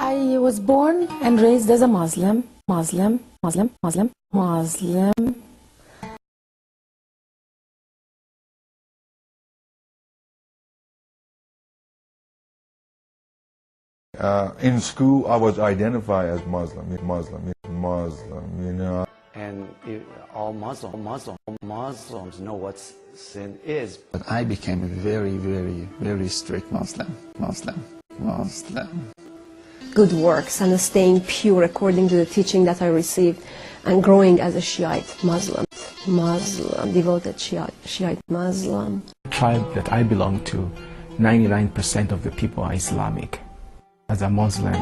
I was born and raised as a Muslim. Muslim. In school, I was identified as Muslim, you know. And all Muslims know what sin is. But I became a very strict Muslim. Good works and staying pure according to the teaching that I received and growing as a Shiite Muslim, devoted Shiite Muslim. The tribe that I belong to, 99% of the people are Islamic. As a Muslim.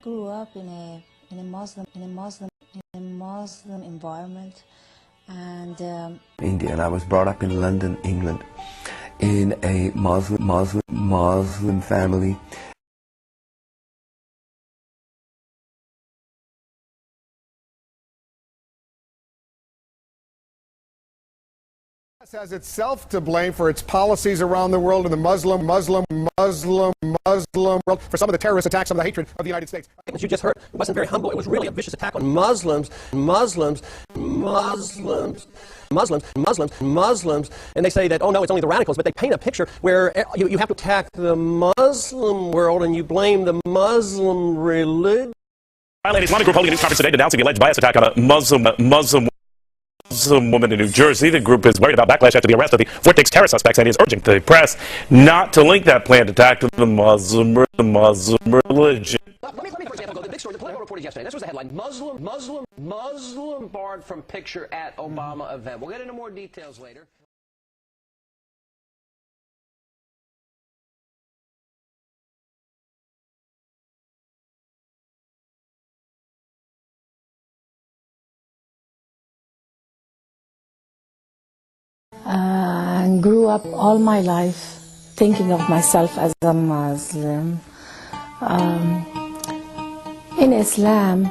Grew up in a Muslim environment, and India, and I was brought up in London, England, in a Muslim family. Has itself to blame for its policies around the world and the Muslim world for some of the terrorist attacks, some of the hatred of the United States. As you just heard, it wasn't very humble. It was really a vicious attack on Muslims, and they say that, oh no, it's only the radicals, but they paint a picture where you have to attack the Muslim world and you blame the Muslim religion. Violated Islamic group holding a news conference today denouncing the alleged bias attack on a Muslim woman in New Jersey. The group is worried about backlash after the arrest of the four terror suspects and is urging the press not to link that planned attack to the Muslim religion. Let me, for example, go to the big story. The Politico reported yesterday. This was the headline: Muslim barred from picture at Obama event. We'll get into more details later. And grew up all my life thinking of myself as a Muslim. In Islam,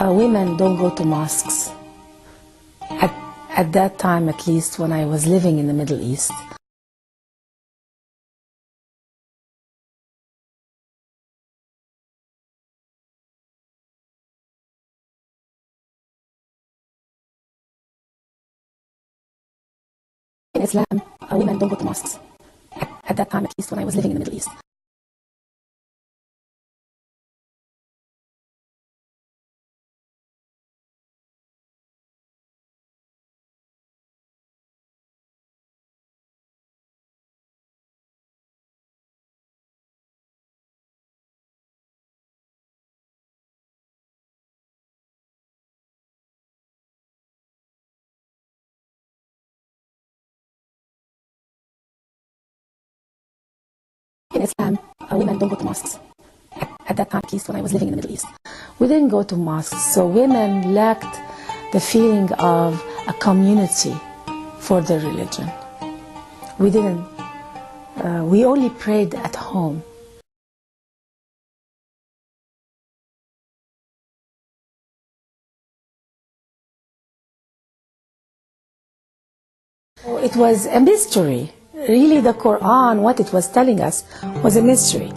women don't go to mosques. At that time, at least, when I was living in the Middle East. In Islam, women don't go to mosques. At that time, at least, when I was living in the Middle East. In Islam, women don't go to mosques. At that time, at least when I was living in the Middle East. We didn't go to mosques, so women lacked the feeling of a community for their religion. We didn't, we only prayed at home. It was a mystery. Really, the Quran, what it was telling us, was a mystery.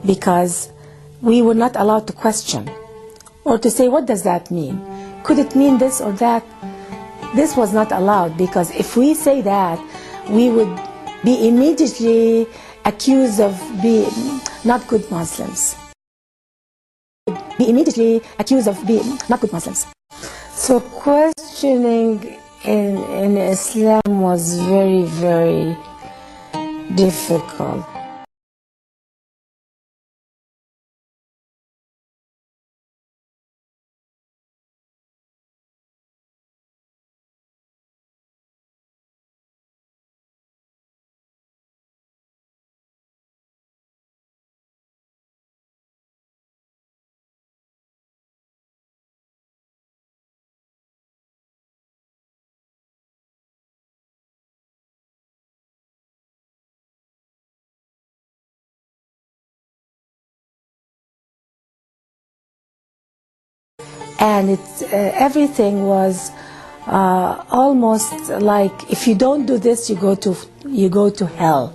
Because we were not allowed to question or to say, what does that mean? Could it mean this or that? This was not allowed, because if we say that, we would be immediately accused of being not good Muslims. Be immediately accused of being not good Muslims. So questioning in Islam was very difficult. and everything was almost like, if you don't do this, you go to hell.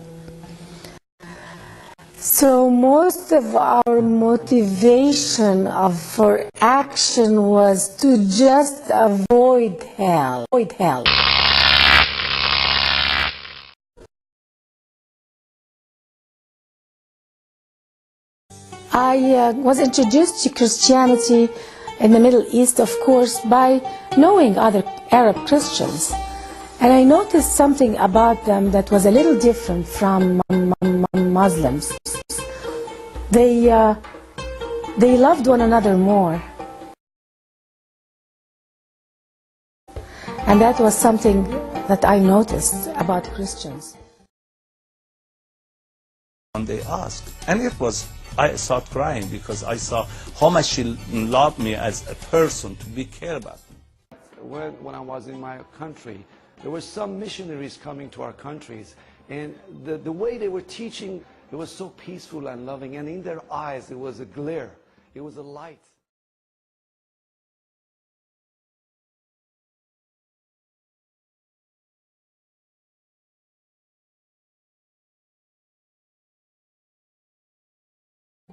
So most of our motivation for action was to just avoid hell. I was introduced to Christianity in the Middle East, of course, by knowing other Arab Christians. And I noticed something about them that was a little different from Muslims. They loved one another more. And that was something that I noticed about Christians. And they asked, and I started crying because I saw how much she loved me as a person, to be care about me. When I was in my country, there were some missionaries coming to our countries, and the way they were teaching, it was so peaceful and loving, and in their eyes it was a glare, it was a light.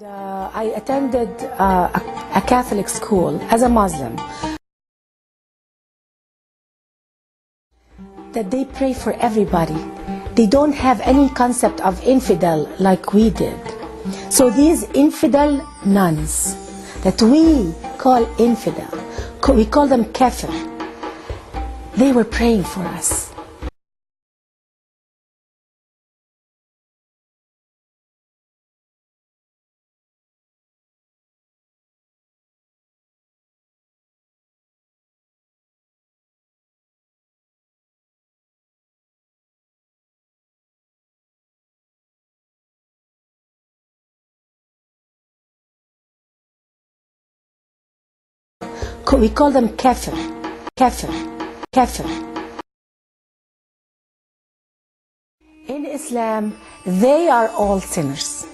I attended a Catholic school as a Muslim. That they pray for everybody. They don't have any concept of infidel like we did. So these infidel nuns that we call infidel, we call them kafir, they were praying for us. We call them kafir. In Islam, they are all sinners.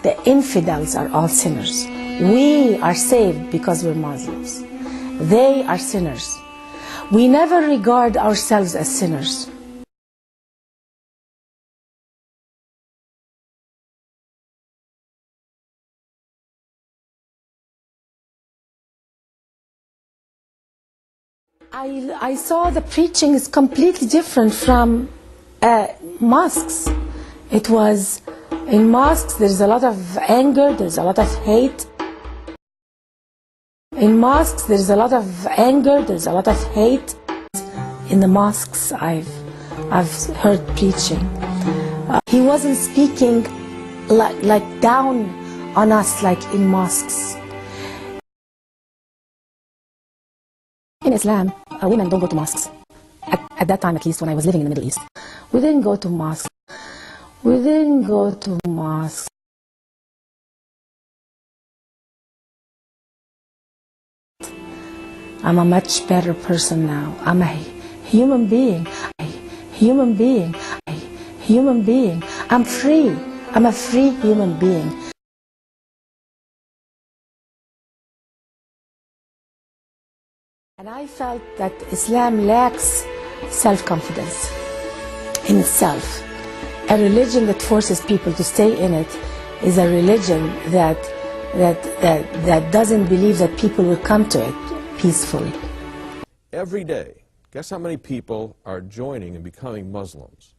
The infidels are all sinners. We are saved because we're Muslims. They are sinners. We never regard ourselves as sinners. I saw the preaching is completely different from mosques. It was, in mosques there's a lot of anger, there's a lot of hate. In mosques there's a lot of anger, there's a lot of hate. In the mosques I've heard preaching. He wasn't speaking like down on us like in mosques. In Islam, women don't go to mosques. At that time, at least, when I was living in the Middle East, we didn't go to mosques. We didn't go to mosques. I'm a much better person now. I'm a human being. I'm free. I'm a free human being. And I felt that Islam lacks self-confidence in itself. A religion that forces people to stay in it is a religion that doesn't believe that people will come to it peacefully. Every day, guess how many people are joining and becoming Muslims?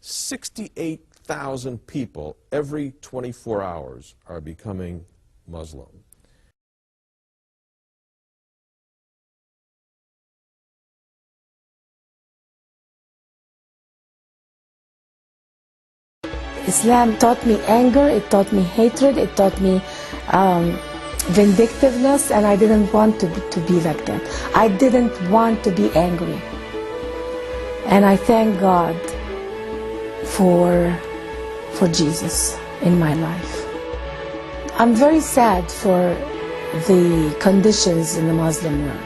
68,000 people every 24 hours are becoming Muslim. Islam taught me anger, it taught me hatred, it taught me vindictiveness, and I didn't want to be like that. I didn't want to be angry. And I thank God for Jesus in my life. I'm very sad for the conditions in the Muslim world.